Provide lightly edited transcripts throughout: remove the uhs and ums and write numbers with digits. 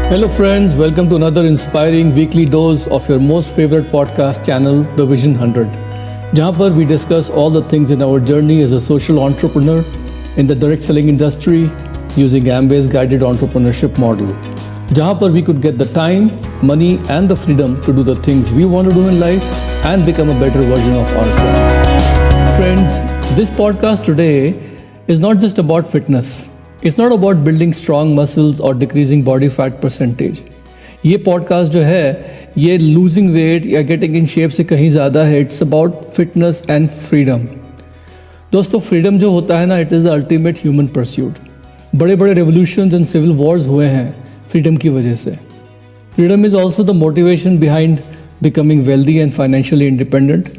Hello, friends. Welcome to another inspiring weekly dose of your most favorite podcast channel, The Vision 100, जहाँ पर we discuss all the things in our journey as a social entrepreneur in the direct selling industry using Amway's guided entrepreneurship model, जहाँ पर we could get the time, money, and the freedom to do the things we want to do in life and become a better version of ourselves. Friends, this podcast today is not just about fitness. It's not about building strong muscles or decreasing body fat percentage. ये podcast जो है ये losing weight या getting in shape से कहीं ज़्यादा है. It's about fitness and freedom. दोस्तों, फ्रीडम जो होता है ना, it is the ultimate human pursuit. बड़े बड़े रेवोल्यूशंस एंड सिविल वॉर्स हुए हैं फ्रीडम की वजह से. Freedom is also the motivation behind becoming wealthy and financially independent.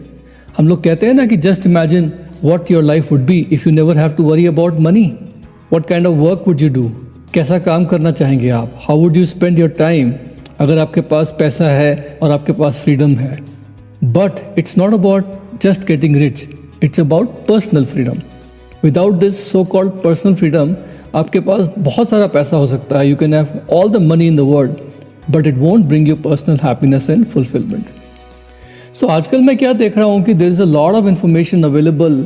हम लोग कहते हैं ना कि just imagine what your life would be if you never have to worry about money. What kind of work would you do? कैसा काम करना चाहेंगे आप? How would you spend your time अगर आपके पास पैसा है और आपके पास फ्रीडम है? But it's not about just getting rich. It's about personal freedom. Without this so-called personal freedom, आपके पास बहुत सारा पैसा हो सकता है. You can have all the money in the world, but it won't bring you personal happiness and fulfillment. So आजकल मैं क्या देख रहा हूँ कि there is a lot of information available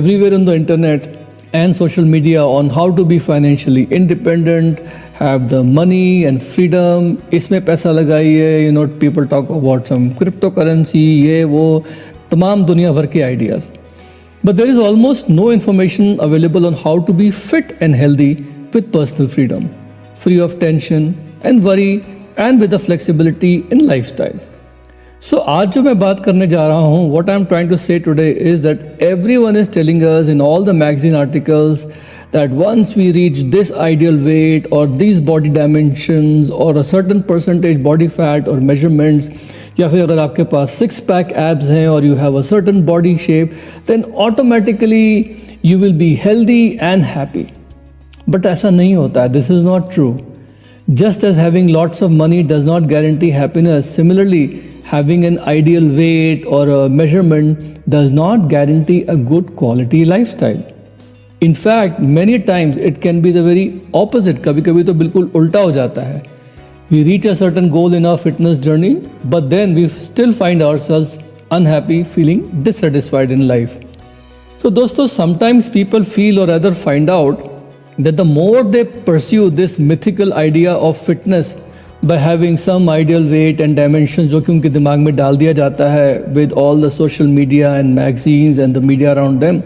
everywhere on the internet and social media on how to be financially independent, have the money and freedom. इसमें पैसा लगाइए, people talk about some cryptocurrency, ये वो तमाम दुनिया भर के ideas. But there is almost no information available on how to be fit and healthy with personal freedom, free of tension and worry and with the flexibility in lifestyle. So आज जो मैं बात करने जा रहा हूँ, what I'm trying to say today is that everyone is telling us in all the magazine articles that once we reach this ideal weight or these body dimensions or a certain percentage body fat or measurements, या फिर अगर आपके पास 6-pack abs हैं और you have a certain body shape, then automatically you will be healthy and happy. But ऐसा नहीं होता है. This is not true. Just as having lots of money does not guarantee happiness, similarly, having an ideal weight or a measurement does not guarantee a good quality lifestyle. In fact, many times it can be the very opposite. कभी-कभी तो बिल्कुल उल्टा हो जाता है. We reach a certain goal in our fitness journey, but then we still find ourselves unhappy, feeling dissatisfied in life. So दोस्तों, sometimes people feel or rather find out that the more they pursue this mythical idea of fitness by having some ideal weight and dimensions जो कि उनके दिमाग में डाल दिया जाता है with all the social media and magazines and the media around them,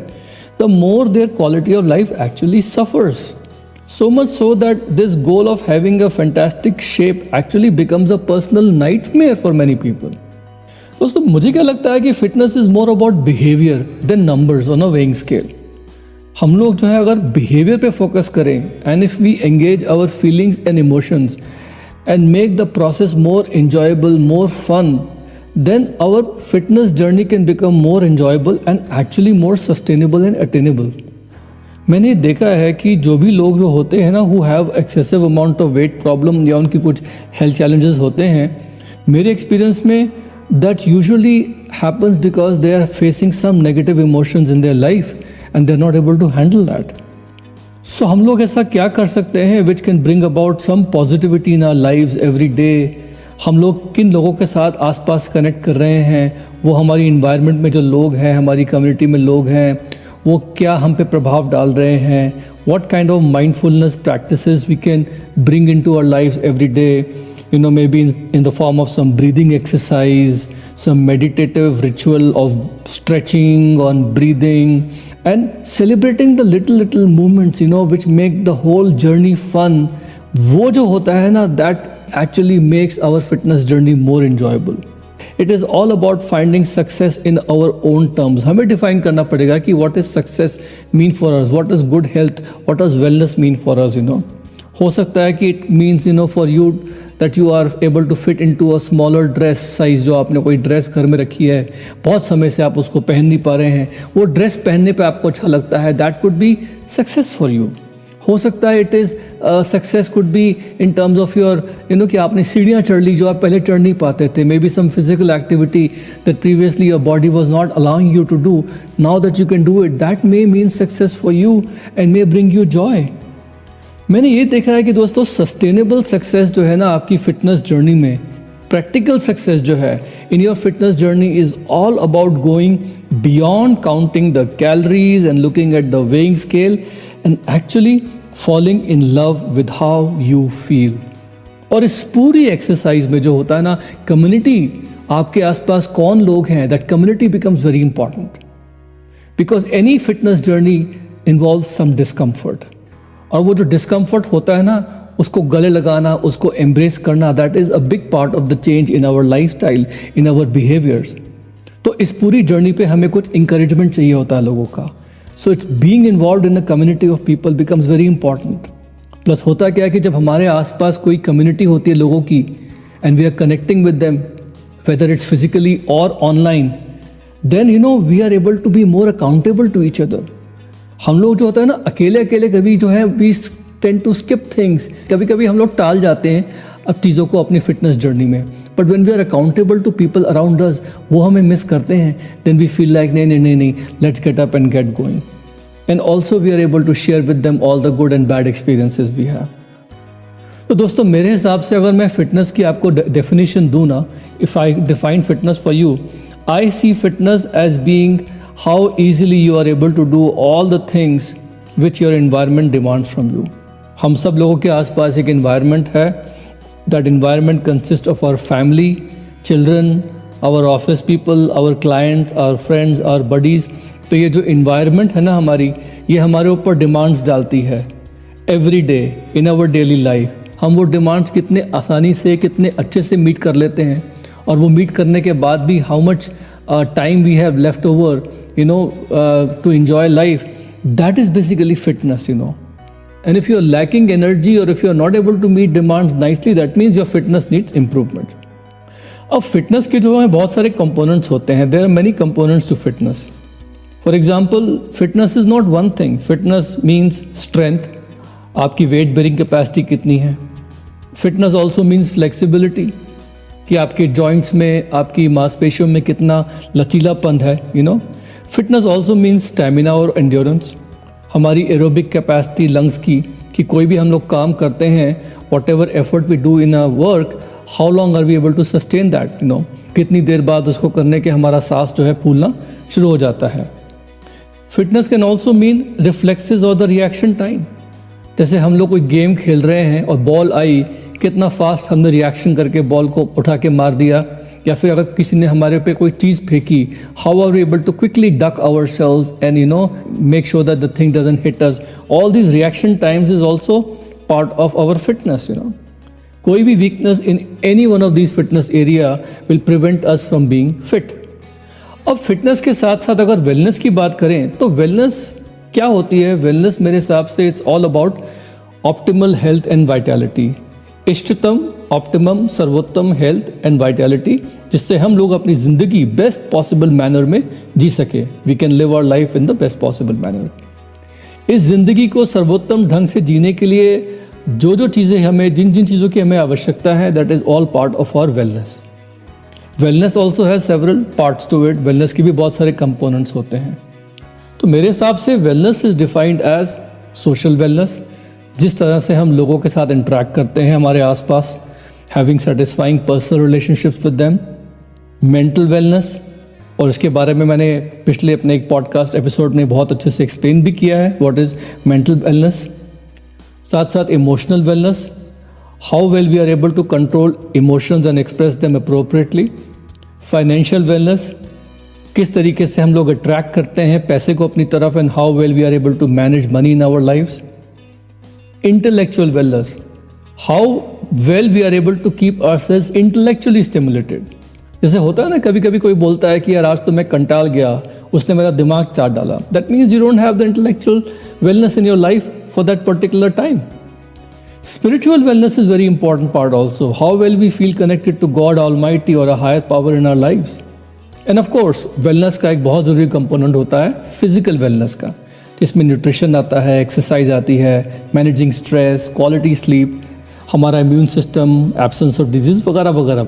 the more their quality of life actually suffers. So much so that this goal of having a fantastic shape actually becomes a personal nightmare for many people. दोस्तों, मुझे क्या लगता है कि fitness is more about behavior than numbers on a weighing scale. हम लोग जो है अगर behavior पे focus करें and if we engage our feelings and emotions and make the process more enjoyable, more fun, then our fitness journey can become more enjoyable and actually more sustainable and attainable. मैंने देखा है कि जो भी लोग जो होते हैं ना who have excessive amount of weight problem या उनकी कुछ health challenges होते हैं, मेरे experience में that usually happens because they are facing some negative emotions in their life and they are not able to handle that. So हम लोग ऐसा क्या कर सकते हैं which can bring about some positivity in our lives every day? हम लोग किन लोगों के साथ आसपास कनेक्ट कर रहे हैं, वो हमारी इन्वायरमेंट में जो लोग हैं, हमारी कम्युनिटी में लोग हैं, वो क्या हम पे प्रभाव डाल रहे हैं. What kind of mindfulness practices we can bring into our lives every day, maybe in the form of some breathing exercise, some meditative ritual of stretching on breathing and celebrating the little movements, which make the whole journey fun. वो जो होता है ना, that actually makes our fitness journey more enjoyable. It is all about finding success in our own terms. हमें define करना पड़ेगा कि what is success mean for us, what is good health, what does wellness mean for us, हो सकता है कि it means for you that you are able to fit into a smaller dress size. जो आपने कोई dress घर में रखी है, बहुत समय से आप उसको पहन नहीं पा रहे हैं, वो ड्रेस पहनने पे आपको अच्छा लगता है, that could be success for you. हो सकता है it is success could be in terms of your कि आपने सीढ़ियाँ चढ़ ली जो आप पहले चढ़ नहीं पाते थे. Maybe some physical activity that previously your body was not allowing you to do, now that you can do it, that may mean success for you and may bring you joy. मैंने ये देखा है कि दोस्तों sustainable success जो है ना आपकी फिटनेस जर्नी में, प्रैक्टिकल सक्सेस जो है इन your fitness journey is all about going beyond counting the calories and looking at the weighing scale and actually falling in love with how you feel. और इस पूरी एक्सरसाइज में जो होता है ना, कम्युनिटी, आपके आसपास कौन लोग हैं, that community becomes very important because any fitness journey involve some discomfort. और वो जो डिस्कम्फर्ट होता है ना, उसको गले लगाना, उसको एम्ब्रेस करना, that is a big part of the change in our lifestyle, in our behaviours. तो इस पूरी जर्नी पे हमें कुछ इंकरेजमेंट चाहिए होता है लोगों का। So it's being involved in a community of people becomes very important. Plus होता क्या है कि जब हमारे आसपास कोई कम्युनिटी होती है लोगों की and we are connecting with them whether it's physically और online, then you know we are able to be more accountable to each other. हम लोग जो होता है ना अकेले अकेले कभी जो है we tend to skip things, कभी कभी हम लोग टाल जाते हैं अब चीज़ों को अपनी फिटनेस जर्नी में। But when we are accountable to people around us, वो हमें मिस करते हैं, देन वी फील लाइक नहीं नहीं नहीं नहीं, let's get up and get going. And also we are able to share with them all the good and bad experiences we have. तो दोस्तों मेरे हिसाब से अगर मैं फिटनेस की आपको डेफिनेशन दूँ ना, if I define fitness for you, I see fitness as being how easily you are able to do all the things which your environment demands from you. हम सब लोगों के आसपास एक environment है. That environment consists of our family, children, our office people, our clients, our friends, our buddies. तो ये जो environment है ना हमारी, ये हमारे ऊपर demands डालती है every day in our daily life. हम वो demands कितने आसानी से, कितने अच्छे से meet कर लेते हैं, और वो meet करने के बाद भी how much time we have left over, you know, to enjoy life. That is basically fitness, you know. And if you are lacking energy or if you are not able to meet demands nicely, that means your fitness needs improvement. अब fitness के जो हैं बहुत सारे components होते हैं. There are many components to fitness. For example, fitness is not one thing. Fitness means strength. आपकी weight bearing capacity कितनी है. Fitness also means flexibility. कि आपके जॉइंट्स में, आपकी मांसपेशियों में कितना लचीलापन है, you know. Fitness also means stamina और एंड्योरेंस. हमारी एरोबिक कैपेसिटी लंग्स की, कि कोई भी हम लोग काम करते हैं, whatever effort we do in a work, how long are we able to sustain that, you know. कितनी देर बाद उसको करने के हमारा सांस जो है फूलना शुरू हो जाता है. Fitness can also mean reflexes और द रिएक्शन टाइम. जैसे हम लोग कोई गेम खेल रहे हैं और बॉल आई, कितना फास्ट हमने रिएक्शन करके बॉल को उठा के मार दिया, या फिर अगर किसी ने हमारे पे कोई चीज़ फेंकी, how are we able to quickly duck ourselves and you know make sure that the thing doesn't hit us. All this reaction times is also part of our fitness, you know. कोई भी weakness in any one of this fitness area will prevent us from being fit. अब fitness के साथ साथ अगर wellness की बात करें तो वेलनेस क्या होती है? वेलनेस मेरे हिसाब से it's all about optimal health and vitality. इष्टतम, ऑप्टिमम, सर्वोत्तम हेल्थ एंड वाइटैलिटी, जिससे हम लोग अपनी ज़िंदगी बेस्ट पॉसिबल मैनर में जी सके. We can live our life in the best possible manner. इस ज़िंदगी को सर्वोत्तम ढंग से जीने के लिए जो जो चीज़ें हमें, जिन जिन चीज़ों की हमें आवश्यकता है, that is all part of our wellness. Wellness also has several parts to it. Wellness के भी बहुत सारे कंपोनेंट्स होते हैं. तो मेरे हिसाब से wellness is defined as social wellness, जिस तरह से हम लोगों के साथ इंटरेक्ट करते हैं हमारे आसपास, having satisfying personal relationships with them. Mental wellness, और इसके बारे में मैंने पिछले अपने एक पॉडकास्ट एपिसोड में बहुत अच्छे से एक्सप्लेन भी किया है व्हाट इज़ मेंटल वेलनेस. साथ साथ emotional wellness, how well we are able to control emotions and express them appropriately. Financial wellness, किस तरीके से हम लोग अट्रैक्ट करते हैं पैसे को अपनी तरफ, and how well we are able to manage money in our lives. Intellectual wellness, how well we are able to keep ourselves intellectually stimulated. जैसे होता है ना, कभी कभी कोई बोलता है कि यार आज तो मैं कंटाल गया, उसने मेरा दिमाग चाट डाला. That means you don't have the intellectual wellness in your life for that particular time. Spiritual wellness is very important part also. How well we feel connected to God Almighty or a higher power in our lives. And of course, wellness का एक बहुत ज़रूरी component होता है physical wellness का. इसमें nutrition आता है, एक्सरसाइज आती है, मैनेजिंग स्ट्रेस, क्वालिटी स्लीप, हमारा immune system, absence of disease वगैरह वगैरह.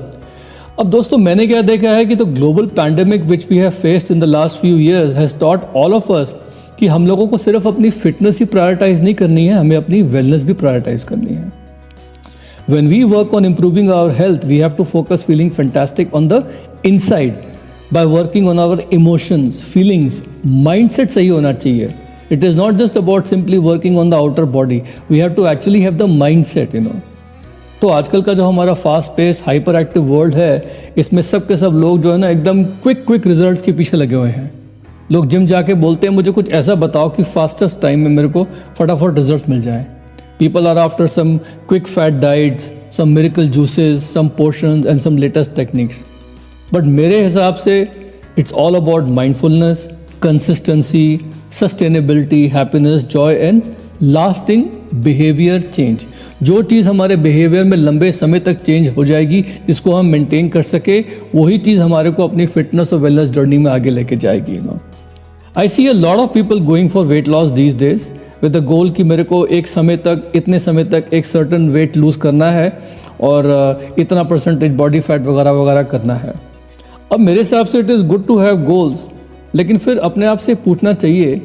अब दोस्तों मैंने क्या देखा है कि तो global pandemic which we have faced in the last few years has taught all of us कि हम लोगों को सिर्फ अपनी फिटनेस ही प्रायोरिटाइज नहीं करनी है, हमें अपनी वेलनेस भी प्रायोरिटाइज करनी है. When we work on improving our health, we have to focus feeling fantastic on the inside by working on our emotions, feelings, mindset सही होना चाहिए. It is not just about simply working on the outer body. We have to actually have the mindset, you know. तो आजकल का जो हमारा fast pace hyperactive world है, इसमें सब के सब लोग जो है ना एकदम क्विक रिजल्ट्स के पीछे लगे हुए हैं. लोग जिम जाके बोलते हैं मुझे कुछ ऐसा बताओ कि फास्टेस्ट टाइम में मेरे को फटाफट रिजल्ट मिल जाए. People are after some quick fat diets, some miracle juices, some potions and some latest techniques. But मेरे हिसाब से it's all about mindfulness, consistency, sustainability, happiness, joy and lasting behavior change. जो चीज़ हमारे behavior में लंबे समय तक change हो जाएगी, जिसको हम maintain कर सके, वही चीज़ हमारे को अपनी fitness और wellness journey में आगे लेके जाएगी. I see a lot of people going for weight loss these days. With the goal कि मेरे को एक समय तक इतने समय तक एक सर्टन वेट लूज़ करना है और इतना परसेंटेज बॉडी फैट वगैरह वगैरह करना है. अब मेरे हिसाब से it is good to have goals, लेकिन फिर अपने आप से पूछना चाहिए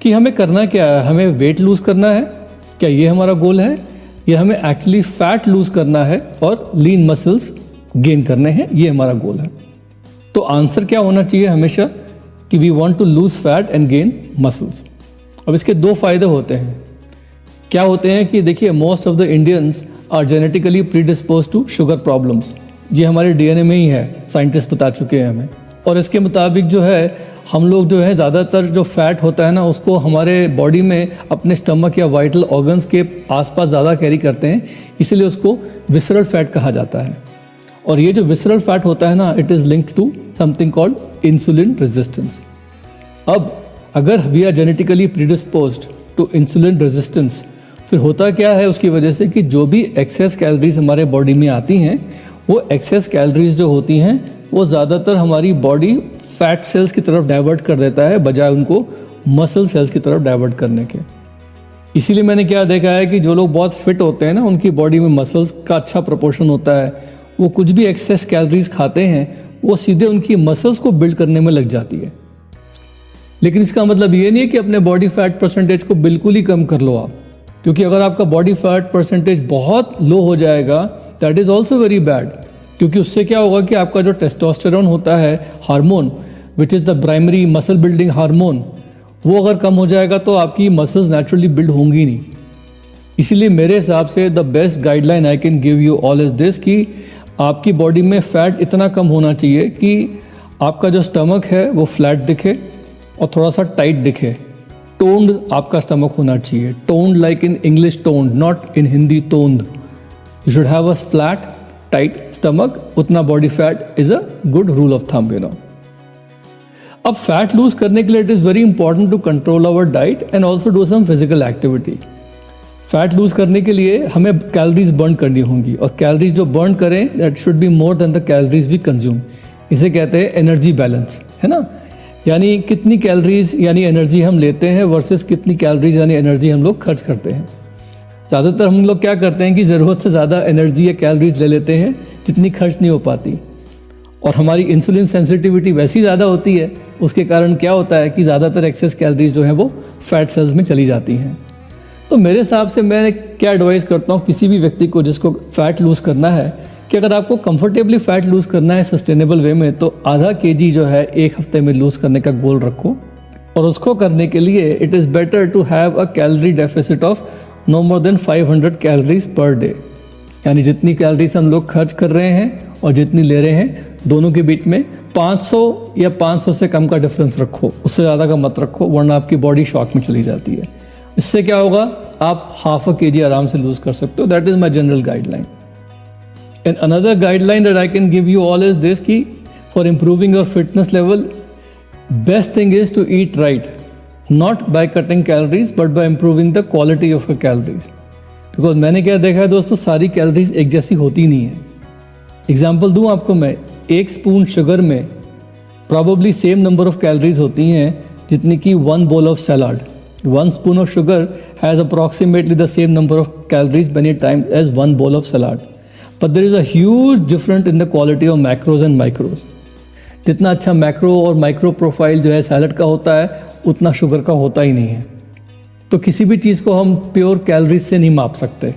कि हमें करना क्या है. हमें वेट लूज़ करना है, क्या ये हमारा गोल है, या हमें एक्चुअली फैट लूज़ करना है और लीन मसल्स गेन करने हैं, ये हमारा गोल है. तो आंसर क्या होना चाहिए हमेशा कि we want to lose fat and gain muscles. अब इसके दो फ़ायदे होते हैं. क्या होते हैं कि देखिए, most of the Indians are genetically predispose to sugar problems. ये हमारे डीएनए में ही है, साइंटिस्ट बता चुके हैं हमें. और इसके मुताबिक जो है हम लोग जो है ज़्यादातर जो फैट होता है ना, उसको हमारे बॉडी में अपने स्टमक या वाइटल ऑर्गन्स के आसपास ज़्यादा कैरी करते हैं, इसलिए उसको विसरल फैट कहा जाता है. और ये जो विसरल फैट होता है ना, it is linked to something called insulin resistance. अब अगर we are genetically predisposed to insulin resistance, फिर होता क्या है उसकी वजह से कि जो भी एक्सेस कैलोरीज हमारे बॉडी में आती हैं, वो एक्सेस कैलोरीज जो होती हैं वो ज़्यादातर हमारी बॉडी फैट सेल्स की तरफ डाइवर्ट कर देता है, बजाय उनको मसल सेल्स की तरफ डाइवर्ट करने के. इसीलिए मैंने क्या देखा है कि जो लोग बहुत फिट होते हैं ना, उनकी बॉडी में मसल्स का अच्छा प्रोपोर्शन होता है. वो कुछ भी एक्सेस कैलोरीज खाते हैं, वो सीधे उनकी मसल्स को बिल्ड करने में लग जाती है. लेकिन इसका मतलब ये नहीं है कि अपने बॉडी फैट परसेंटेज को बिल्कुल ही कम कर लो आप, क्योंकि अगर आपका बॉडी फैट परसेंटेज बहुत लो हो जाएगा, that is also very bad. क्योंकि उससे क्या होगा कि आपका जो टेस्टोस्टेरोन होता है hormone, which is the primary muscle building hormone, वो अगर कम हो जाएगा तो आपकी मसल्स नेचुरली बिल्ड होंगी नहीं. इसीलिए मेरे हिसाब से the best guideline I can give you all is this कि आपकी बॉडी में फैट इतना कम होना चाहिए कि आपका जो स्टमक है वो फ्लैट दिखे और थोड़ा सा टाइट दिखे. टोन्ड आपका स्टमक होना चाहिए. Toned like in English toned, not in Hindi तोंद. You should have a flat tight stomach. उतना body fat is a good rule of thumb, you know. अब फैट लूज करने के लिए it is very important to control our diet and also do some physical activity. Fat lose करने के लिए हमें calories burn करनी होंगी, और कैलोरीज जो बर्न करें that should be more than the calories we consume. इसे कहते हैं एनर्जी बैलेंस, है ना. यानी कितनी कैलोरीज यानी एनर्जी हम लेते हैं वर्सेस कितनी कैलोरीज यानी एनर्जी हम लोग खर्च करते हैं. ज़्यादातर हम लोग क्या करते हैं कि ज़रूरत से ज़्यादा एनर्जी या कैलोरीज ले लेते हैं जितनी खर्च नहीं हो पाती. और हमारी इंसुलिन सेंसिटिविटी वैसी ज़्यादा होती है, उसके कारण क्या होता है कि ज़्यादातर एक्सेस कैलोरीज जो है वो फैट सेल्स में चली जाती हैं. तो मेरे हिसाब से मैं क्या एडवाइस करता हूँ किसी भी व्यक्ति को जिसको फ़ैट लूज़ करना है, कि अगर आपको कंफर्टेबली फैट लूज़ करना है सस्टेनेबल वे में, तो आधा केजी जो है एक हफ्ते में लूज़ करने का गोल रखो. और उसको करने के लिए it is better to have a calorie deficit of no more than 500 calories per day. यानी जितनी कैलोरीज हम लोग खर्च कर रहे हैं और जितनी ले रहे हैं, दोनों के बीच में 500 या 500 से कम का डिफरेंस रखो. उससे ज़्यादा का मत रखो, वरना आपकी बॉडी शॉक में चली जाती है. इससे क्या होगा, आप हाफ अ केजी आराम से लूज़ कर सकते हो. That is my general guideline. And another guideline that I can give you all is this: कि for improving your fitness level, best thing is to eat right, not by cutting calories but by improving the quality of your calories. Because मैंने क्या देखा है दोस्तों, सारी calories एक जैसी होती नहीं है. एग्जाम्पल दूँ आपको मैं, एक स्पून शुगर में probably same number of calories होती हैं जितनी कि 1 bowl of salad. 1 spoon of sugar has approximately the same number of calories many times as 1 bowl of salad. But there is a huge difference in the quality of macros and micros. जितना अच्छा macro और micro profile जो है salad का होता है, उतना sugar का होता ही नहीं है। तो किसी भी चीज़ को हम प्योर कैलोरीज से नहीं माप सकते।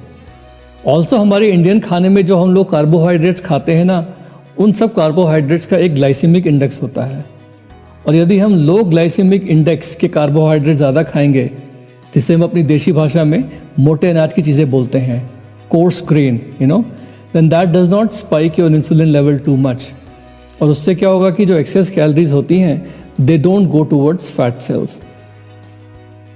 ऑल्सो हमारे इंडियन खाने में जो हम लोग कार्बोहाइड्रेट्स खाते हैं ना, उन सब कार्बोहाइड्रेट्स का एक ग्लाइसेमिक इंडेक्स होता है, और यदि हम लो ग्लाइसेमिक इंडेक्स के कार्बोहाइड्रेट ज़्यादा खाएंगे, जिसे हम अपनी देशी भाषा में मोटे अनाज की चीज़ें बोलते हैं, coarse grain, then that does not spike your insulin level too much. और उससे क्या होगा कि जो एक्सेस कैलोरीज होती हैं, they don't go towards fat cells.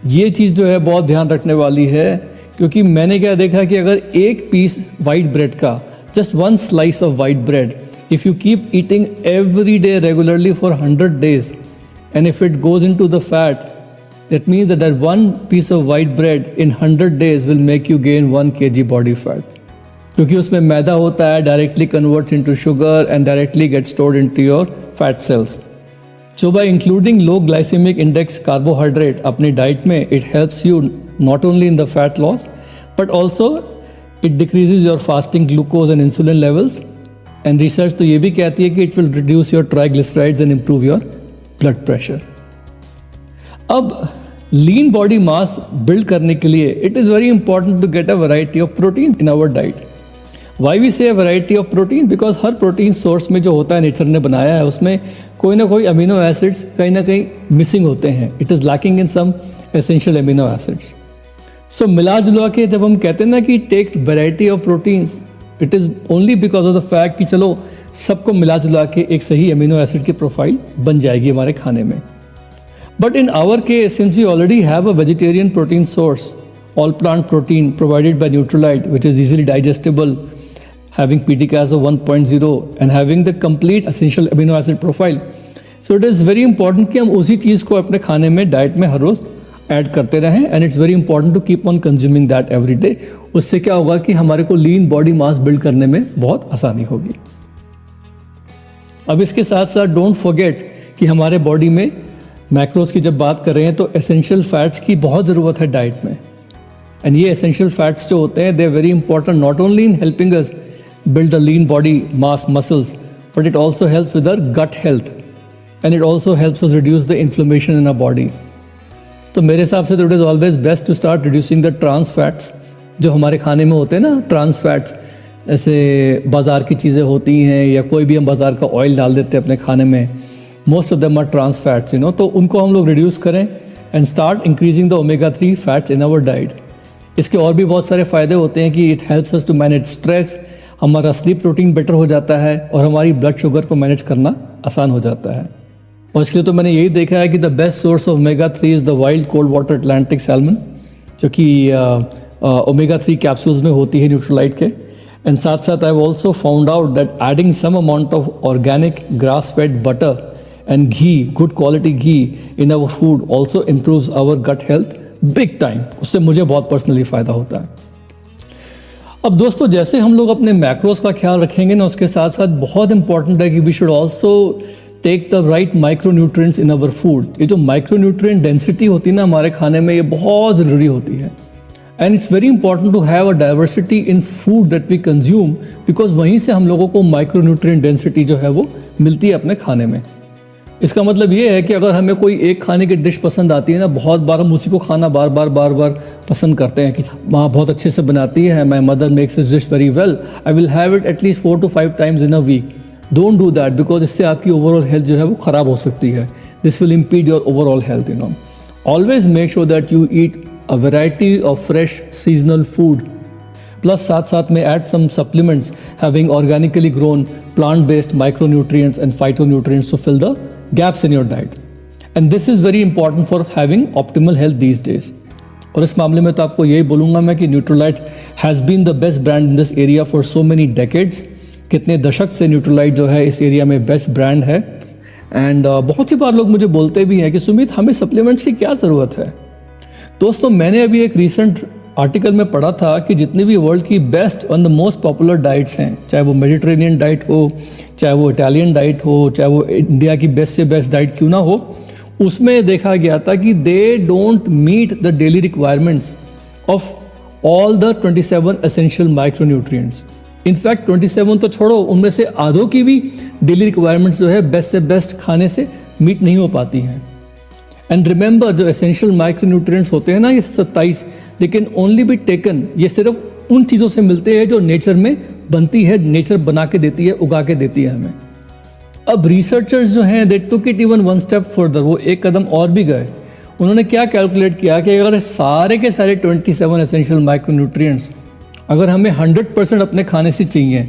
ये चीज़ जो है बहुत ध्यान रखने वाली है, क्योंकि मैंने क्या देखा कि अगर एक पीस वाइट ब्रेड का, just one slice of white bread, if you keep eating every day regularly for 100 days, and if it goes into the fat, that means that one piece of white bread in 100 days will make you gain 1 kg body fat. क्योंकि उसमें मैदा होता है, directly converts into sugar and directly get stored into your fat cells. So by including low glycemic index carbohydrate अपनी diet में, it helps you not only in the fat loss, but also it decreases your fasting glucose and insulin levels. And research तो ये भी कहती है कि it will reduce your triglycerides and improve your blood pressure. अब lean body mass build करने के लिए it is very important to get a variety of protein in our diet. Why we say a variety of protein? Because her protein source में जो होता है nature ने बनाया है, उसमें कोई ना कोई अमीनो एसिड्स कहीं ना कहीं मिसिंग होते हैं। It is lacking in some essential amino acids. सो मिला जुला के जब हम कहते हैं ना कि take variety of proteins, it is only because of the fact कि चलो सबको मिला जुला के एक सही अमीनो एसिड की प्रोफाइल बन जाएगी हमारे खाने में। But in our case, since we already have a vegetarian protein source, all plant protein provided by Nutrilite, which is easily digestible, having PTCAS of 1.0 and having the complete essential amino acid profile. So it is very important कि हम उसी चीज़ को अपने खाने में, diet में हर रोज़ add करते रहें, and it's very important to keep on consuming that every day. उससे क्या होगा कि हमारे को लीन बॉडी मास बिल्ड करने में बहुत आसानी होगी। अब इसके साथ साथ डोंट फॉरगेट कि हमारे बॉडी में मैक्रोज की जब बात कर रहे हैं तो एसेंशियल फैट्स की बहुत ज़रूरत है डाइट में। एंड ये एसेंशियल फैट्स जो होते हैं, they are very important not only in helping us build a lean body mass muscles, but it also helps with our gut health, and it also helps us reduce the inflammation in our body. तो मेरे हिसाब से तो it is always best to start reducing the trans fats जो हमारे खाने में होते हैं ना। ट्रांस फैट्स ऐसे बाज़ार की चीज़ें होती हैं, या कोई भी हम बाज़ार का ऑयल डाल देते हैं अपने खाने में, most of them are trans fats, तो उनको हम लोग रिड्यूस करें and start increasing the omega 3 fats in our diet. इसके और भी बहुत सारे फ़ायदे होते हैं कि it helps us to manage stress, हमारा स्लीप रूटीन बेटर हो जाता है, और हमारी ब्लड शुगर को मैनेज करना आसान हो जाता है। और इसके लिए तो मैंने यही देखा है कि the best source of omega 3 is the wild cold water Atlantic salmon, जो कि ओमेगा 3 कैप्सूल्स में होती है न्यूट्रीलाइट के। एंड साथ साथ I have also found out that adding some amount of organic grass fed butter and ghee, good quality ghee in our food also improves our gut health big time. उससे मुझे बहुत personally फ़ायदा होता है। अब दोस्तों, जैसे हम लोग अपने मैक्रोस का ख्याल रखेंगे ना, उसके साथ साथ बहुत इंपॉर्टेंट है कि we should also take the right micronutrients in our food. ये जो माइक्रोन्यूट्रिएंट डेंसिटी होती है ना हमारे खाने में, ये बहुत ज़रूरी होती है। And it's very important to have a diversity in food that we consume, because वहीं से हम लोगों को माइक्रोन्यूट्रिएंट डेंसिटी जो है वो मिलती है अपने खाने में। इसका मतलब ये है कि अगर हमें कोई एक खाने की डिश पसंद आती है ना, बहुत बार हम उसी को खाना बार बार पसंद करते हैं कि माँ बहुत अच्छे से बनाती है, my mother makes this dish very well, I will have it at least 4 to 5 times in a week. Don't do that, because इससे आपकी ओवरऑल हेल्थ जो है वो ख़राब हो सकती है। This will impede your overall health. Always make sure that you eat a variety of fresh seasonal food, plus साथ साथ में add some supplements having organically grown plant-based micronutrients and phytonutrients to fill the gaps in your diet. And this is very important for having optimal health these days. और इस मामले में तो आपको यही बोलूँगा मैं कि Nutrilite has been the best brand in this area for so many decades. कितने दशक से न्यूट्रीलाइट जो है इस एरिया में बेस्ट ब्रांड है। एंड बहुत सी बार लोग मुझे बोलते भी हैं कि सुमित, हमें सप्लीमेंट्स की क्या ज़रूरत है। दोस्तों, मैंने अभी एक रिसेंट आर्टिकल में पढ़ा था कि जितनी भी वर्ल्ड की बेस्ट और द मोस्ट पॉपुलर डाइट्स हैं, चाहे वो मेडिटेरेनियन डाइट हो, चाहे वो इटालियन डाइट हो, चाहे वो इंडिया की बेस्ट से बेस्ट डाइट क्यों ना हो, उसमें देखा गया था कि they don't meet the daily requirements of all the 27 essential micronutrients. In fact 27 तो छोड़ो, उनमें से आधों की भी डेली रिक्वायरमेंट्स जो है बेस्ट से बेस्ट खाने से मीट नहीं हो पाती हैं। एंड रिमेंबर, जो एसेंशियल माइक्रोन्यूट्रिएंट्स होते हैं ना, ये 27, they can only be taken, ये सिर्फ उन चीज़ों से मिलते हैं जो नेचर में बनती है, नेचर बना के देती है, उगा के देती है हमें। अब रिसर्चर्स जो हैं, they took it even one step further, वो एक कदम और भी गए। उन्होंने क्या कैलकुलेट किया कि अगर सारे के सारे 27 एसेंशियल माइक्रोन्यूट्रिएंट्स अगर हमें 100% अपने खाने से चाहिए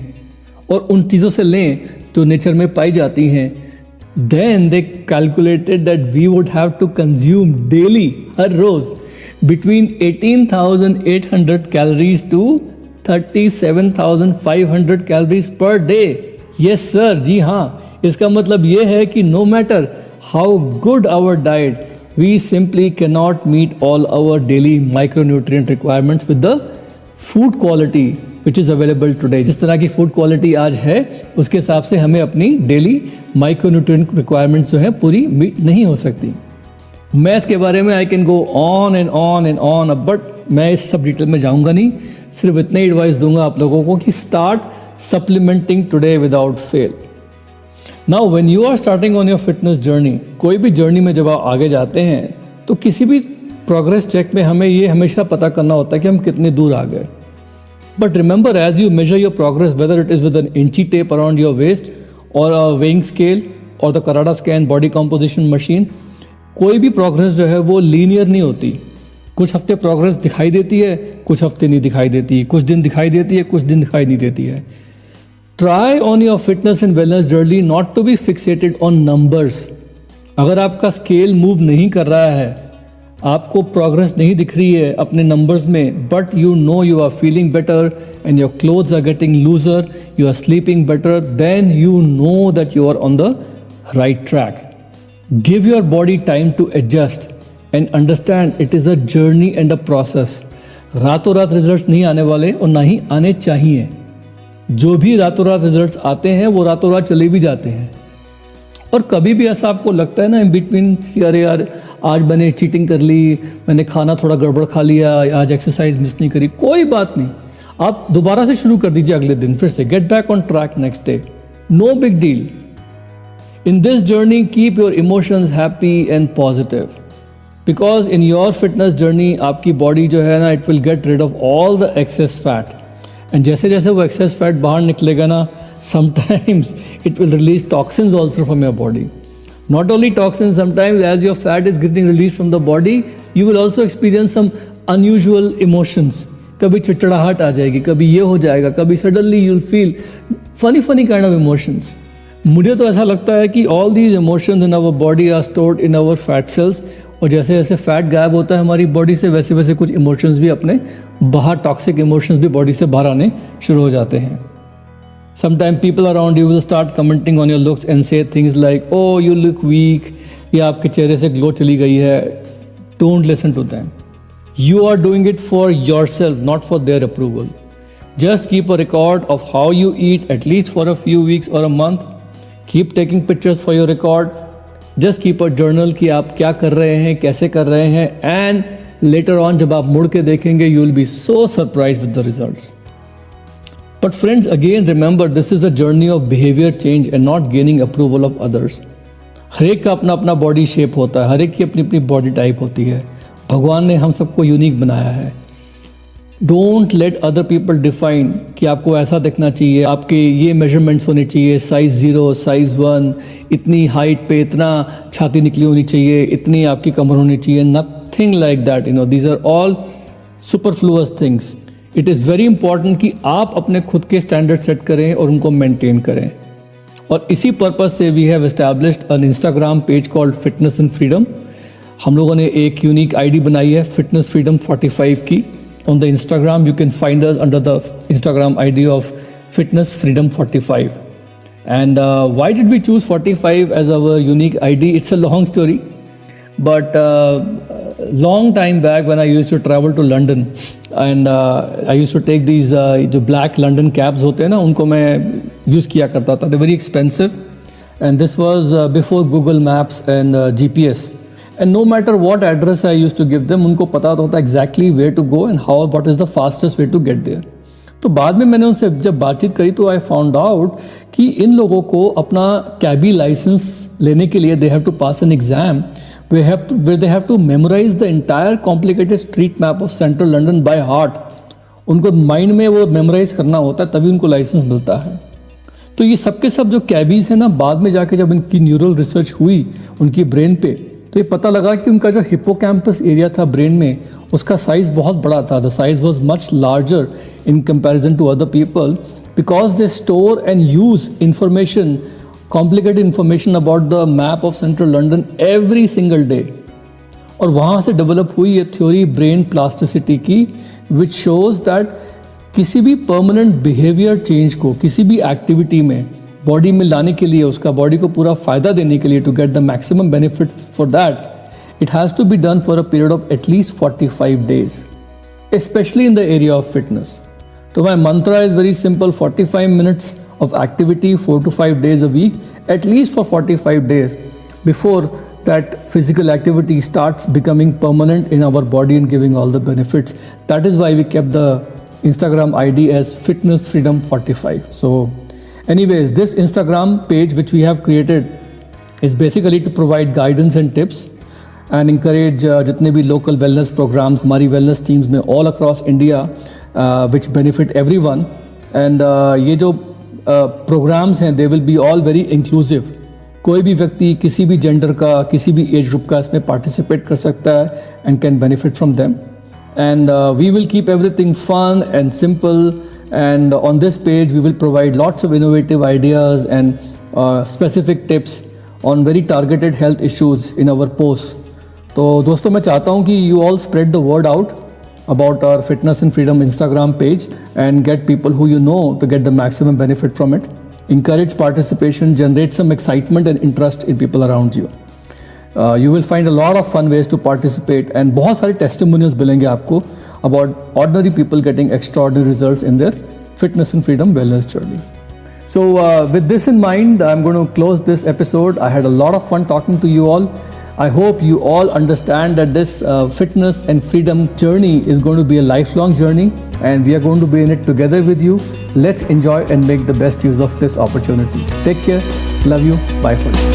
और उन चीज़ों से लें जो नेचर में पाई जाती हैं, then they calculated that we would have to consume daily, her rose, between 18,800 calories to 37,500 calories per day. Yes sir, जी हाँ, इसका मतलब ये है कि no matter how good our diet, we simply cannot meet all our daily micronutrient requirements with the food quality which is available today. जिस तरह की food quality आज है, उसके हिसाब से हमें अपनी डेली माइक्रोन्यूट्रिएंट रिक्वायरमेंट्स जो है पूरी मीट नहीं हो सकती। मैं इसके बारे में I can go on and on and on, but मैं इस सब डिटेल में जाऊंगा नहीं, सिर्फ इतना ही एडवाइस दूंगा आप लोगों को कि start supplementing today without fail. Now when you are starting on your fitness journey, कोई भी जर्नी में जब आप आगे जाते हैं तो किसी भी प्रोग्रेस चेक में हमें ये हमेशा पता करना होता है कि हम कितने दूर आ गए। But remember, as you measure your progress, whether it is with an inchy tape around your waist or a weighing scale or the Carrada scan body composition machine, कोई भी प्रोग्रेस जो है वो लीनियर नहीं होती। कुछ हफ्ते प्रोग्रेस दिखाई देती है, कुछ हफ्ते नहीं दिखाई देती, कुछ दिन दिखाई देती है, कुछ दिन दिखाई नहीं देती है। Try on your fitness and wellness journey not to be fixated on numbers. अगर आपका स्केल मूव नहीं कर रहा है, आपको प्रोग्रेस नहीं दिख रही है अपने नंबर्स में, but you know you are feeling better and your clothes are getting looser, you are sleeping better, then you know that you are on the right track. Give your body time to adjust and understand it is a journey and a process. रातों रात results नहीं आने वाले और ना ही आने चाहिए। जो भी रातों रात रिजल्ट्स आते हैं वो रातों रात चले भी जाते हैं। और कभी भी ऐसा आपको लगता है ना इन बिटवीन, अरे यार आज मैंने चीटिंग कर ली, मैंने खाना थोड़ा गड़बड़ खा लिया, आज एक्सरसाइज मिस नहीं करी, कोई बात नहीं, आप दोबारा से शुरू कर दीजिए अगले दिन फिर से, get back on track next day, no big deal. In this journey keep your emotions happy and positive, because in your fitness journey आपकी बॉडी जो है ना, it will get rid of all the excess fat, and जैसे जैसे वो access fat बाहर निकलेगा ना, sometimes it will release toxins also from your body. Not only toxins, sometimes as your fat is getting released from the body, you will also experience some unusual emotions. कभी चिड़चिड़ाहट आ जाएगी, कभी ये हो जाएगा, कभी suddenly you'll feel funny kind of emotions. मुझे तो ऐसा लगता है कि all these emotions in our body are stored in our fat cells, और जैसे जैसे फैट गायब होता है हमारी बॉडी से, वैसे वैसे कुछ इमोशंस भी अपने बाहर, टॉक्सिक इमोशंस भी बॉडी से बाहर आने शुरू हो जाते हैं। Sometimes people around you will start commenting on your looks and say things like, oh you look weak, या आपके चेहरे से ग्लो चली गई है। Don't listen to them. You are doing it for yourself, not for their approval. Just keep a record of how you eat at least for a few weeks or a month. Keep taking pictures for your record. Just keep a journal कि आप क्या कर रहे हैं, कैसे कर रहे हैं, and later on जब आप मुड़ के देखेंगे, you will be so surprised with the results. But friends, again remember, this is a journey of behavior change and not gaining approval of others. हर एक का अपना अपना बॉडी शेप होता है, हर एक की अपनी अपनी बॉडी टाइप होती है। भगवान ने हम सबको यूनिक बनाया है। Don't let other people define कि आपको ऐसा दिखना चाहिए, आपके ये मेजरमेंट्स होने चाहिए, साइज़ 0, साइज़ 1, इतनी हाइट पे इतना छाती निकली होनी चाहिए, इतनी आपकी कमर होनी चाहिए। Nothing like that, these are all superfluous things. It is very important कि आप अपने खुद के स्टैंडर्ड सेट करें और उनको मेंटेन करें। और इसी पर्पज़ से we have established an Instagram page called Fitness and Freedom. हम लोगों ने एक यूनिक आईडी बनाई है, फिटनेस फ्रीडम 45 की। On the Instagram you can find us under the Instagram ID of Fitness Freedom 45। And why did we choose 45 as our unique ID? It's a long story, but long time back when I used to travel to London and I used to take these जो black London cabs होते हैं ना, उनको मैं use किया करता था। They're very expensive and this was before Google Maps and GPS, and no matter what address I used to give them, उनको पता होता exactly where to go and what is the fastest way to get there. तो बाद में मैंने उनसे जब बातचीत करी तो आई फाउंड आउट कि इन लोगों को अपना कैबी लाइसेंस लेने के लिए they have to pass an exam where they have to memorize the entire complicated street map of central London by heart. उनको माइंड में वो मेमोराइज करना होता है तभी उनको लाइसेंस मिलता है। तो ये सब के सब जो कैबीज़ हैं ना, बाद में जाके जब इनकी न्यूरल रिसर्च हुई उनकी ब्रेन पे, तो ये पता लगा कि उनका जो हिप्पोकैम्पस एरिया था ब्रेन में, उसका साइज़ बहुत बड़ा था। The size was much larger in comparison to other people because they store and use information, complicated information about the map of central London every single day. और वहाँ से develop हुई ये थ्योरी ब्रेन प्लास्टिसिटी की, which shows that किसी भी permanent behaviour change को किसी भी एक्टिविटी में बॉडी में लाने के लिए, उसका बॉडी को पूरा फ़ायदा देने के लिए, to get the maximum benefit for that, it has to be done for a period of at least 45 days, especially in the area of fitness. So my mantra is very simple: 45 minutes of activity 4 to 5 days a week, at least for 45 days, before that physical activity starts becoming permanent in our body and giving all the benefits. That is why we kept the Instagram ID as Fitness Freedom 45. So anyways, this Instagram page which we have created is basically to provide guidance and tips and encourage जितने भी local wellness programs हमारी wellness teams में all across India which benefit everyone. And ये जो programmes हैं, they will be all very inclusive. कोई भी व्यक्ति किसी भी जेंडर का, किसी भी एज ग्रुप का इसमें पार्टिसिपेट कर सकता है and can benefit from them. And we will keep everything fun and simple, and on this page we will provide lots of innovative ideas and specific tips on very targeted health issues in our post. तो दोस्तों, मैं चाहता हूँ कि you all spread the word out about our Fitness and Freedom Instagram page and get people who you know to get the maximum benefit from it. Encourage participation, generate some excitement and interest in people around you. You will find a lot of fun ways to participate and बहुत सारे testimonials मिलेंगे आपको about ordinary people getting extraordinary results in their fitness and freedom wellness journey. So with this in mind, I'm going to close this episode. I had a lot of fun talking to you all. I hope you all understand that this fitness and freedom journey is going to be a lifelong journey, and we are going to be in it together with you. Let's enjoy and make the best use of this opportunity. Take care. Love you. Bye for now.